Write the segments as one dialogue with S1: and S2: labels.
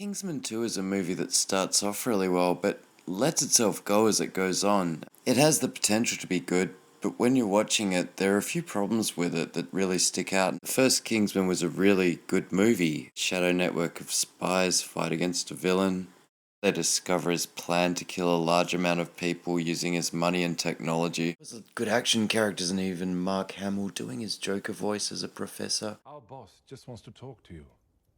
S1: Kingsman 2 is a movie that starts off really well, but lets itself go as it goes on. It has the potential to be good, but when you're watching it, there are a few problems with it that really stick out. The first Kingsman was a really good movie. Shadow network of spies fight against a villain. They discover his plan to kill a large amount of people using his money and technology. There's good action characters and even Mark Hamill doing his Joker voice as a professor.
S2: Our boss just wants to talk to you.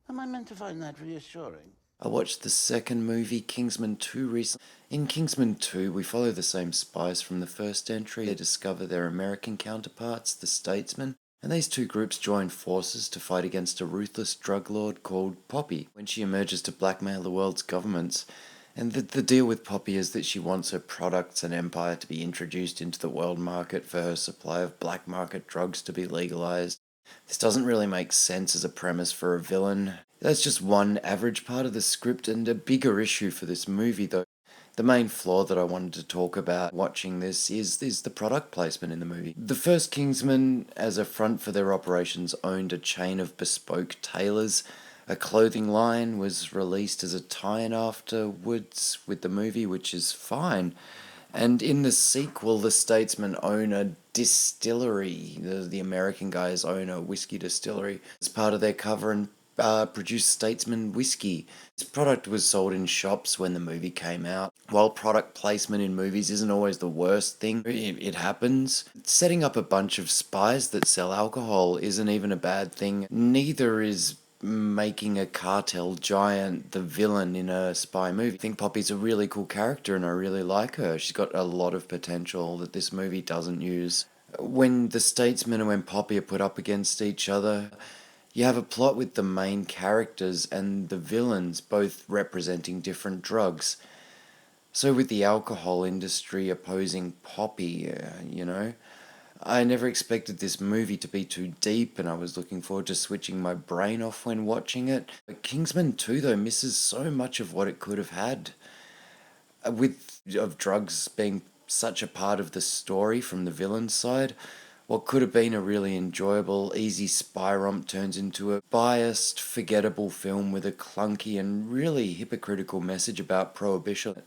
S3: Am I meant to find that reassuring?
S1: I watched the second movie, Kingsman 2, recently. In Kingsman 2, we follow the same spies from the first entry. They discover their American counterparts, the Statesmen, and these two groups join forces to fight against a ruthless drug lord called Poppy when she emerges to blackmail the world's governments. And the deal with Poppy is that she wants her products and empire to be introduced into the world market for her supply of black market drugs to be legalized. This doesn't really make sense as a premise for a villain. That's just one average part of the script and a bigger issue for this movie though. The main flaw that I wanted to talk about watching this is the product placement in the movie. The first Kingsman, as a front for their operations, owned a chain of bespoke tailors. A clothing line was released as a tie-in afterwards with the movie, which is fine. And in the sequel, the Statesmen own a distillery. The American guys own a whiskey distillery as part of their cover and produce Statesman whiskey. This product was sold in shops when the movie came out. While product placement in movies isn't always the worst thing, it happens. Setting up a bunch of spies that sell alcohol isn't even a bad thing. Neither is making a cartel giant the villain in a spy movie. I think Poppy's a really cool character and I really like her. She's got a lot of potential that this movie doesn't use. When the Statesmen and when Poppy are put up against each other, you have a plot with the main characters and the villains both representing different drugs. So with the alcohol industry opposing Poppy, I never expected this movie to be too deep and I was looking forward to switching my brain off when watching it. But Kingsman 2 though misses so much of what it could have had. Of drugs being such a part of the story from the villain side, what could have been a really enjoyable, easy spy romp turns into a biased, forgettable film with a clunky and really hypocritical message about prohibition.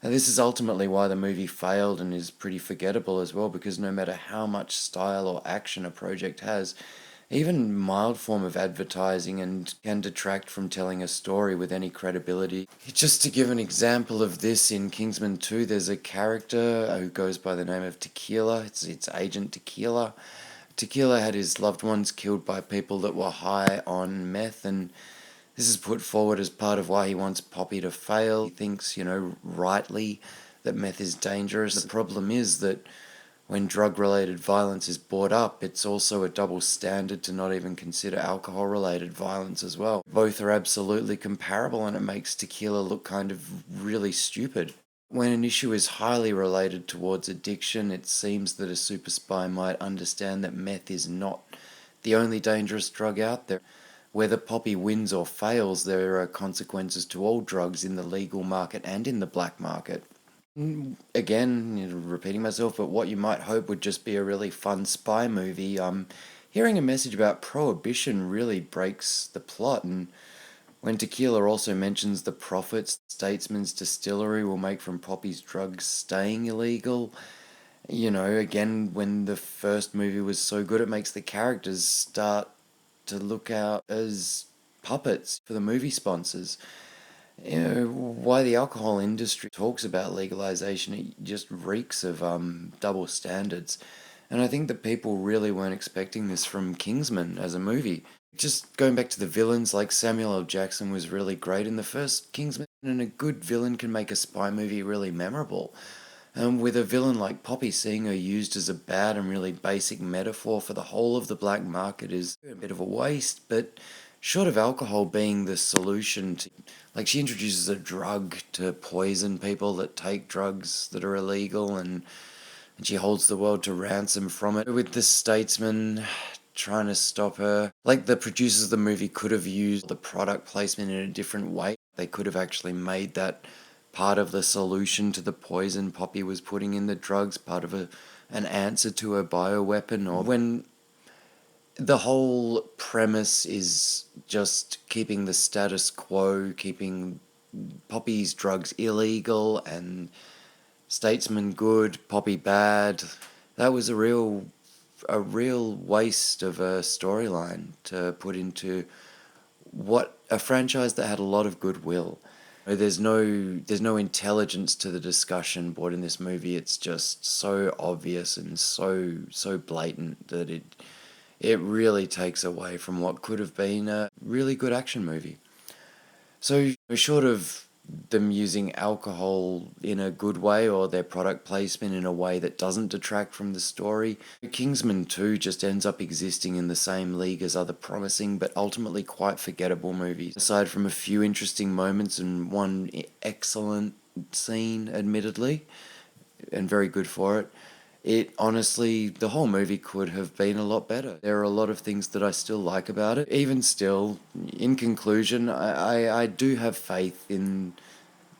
S1: Now, this is ultimately why the movie failed and is pretty forgettable as well, because no matter how much style or action a project has, even mild form of advertising and can detract from telling a story with any credibility. Just to give an example of this, in Kingsman 2 there's a character who goes by the name of Tequila. It's Agent Tequila. Tequila had his loved ones killed by people that were high on meth, and this is put forward as part of why he wants Poppy to fail. He thinks, rightly, that meth is dangerous. The problem is that when drug-related violence is brought up, it's also a double standard to not even consider alcohol-related violence as well. Both are absolutely comparable and it makes Tequila look kind of really stupid. When an issue is highly related towards addiction, it seems that a super spy might understand that meth is not the only dangerous drug out there. Whether Poppy wins or fails, there are consequences to all drugs in the legal market and in the black market. Again, repeating myself, but what you might hope would just be a really fun spy movie, hearing a message about prohibition really breaks the plot. And when Tequila also mentions the profits Statesman's distillery will make from Poppy's drugs staying illegal, again, when the first movie was so good, it makes the characters start to look out as puppets for the movie sponsors. Why the alcohol industry talks about legalization, it just reeks of double standards. And I think that people really weren't expecting this from Kingsman as a movie. Just going back to the villains, like Samuel L. Jackson was really great in the first Kingsman, and a good villain can make a spy movie really memorable. And with a villain like Poppy, seeing her used as a bad and really basic metaphor for the whole of the black market is a bit of a waste, but short of alcohol being the solution to, like, she introduces a drug to poison people that take drugs that are illegal, and she holds the world to ransom from it. With the Statesman trying to stop her, like, the producers of the movie could have used the product placement in a different way. They could have actually made that part of the solution to the poison Poppy was putting in the drugs, part of an answer to her bioweapon. Or when The whole premise is just keeping the status quo, keeping Poppy's drugs illegal and Statesman good, Poppy bad. That was a real waste of a storyline to put into what a franchise that had a lot of goodwill. There's no intelligence to the discussion brought in this movie. It's just so obvious and so blatant that it really takes away from what could have been a really good action movie. So, short of them using alcohol in a good way or their product placement in a way that doesn't detract from the story, Kingsman 2 just ends up existing in the same league as other promising but ultimately quite forgettable movies. Aside from a few interesting moments and one excellent scene, admittedly, and very good for it. It honestly, the whole movie could have been a lot better. There are a lot of things that I still like about it. Even still, in conclusion, I do have faith in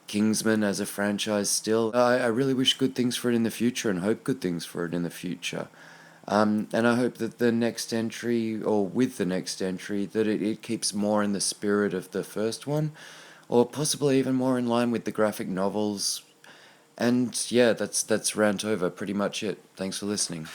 S1: Kingsman as a franchise still. I really wish good things for it in the future and hope good things for it in the future. And I hope that the next entry, or with the next entry, that it keeps more in the spirit of the first one, or possibly even more in line with the graphic novels. And yeah, that's Rant over. Pretty much it. Thanks for listening.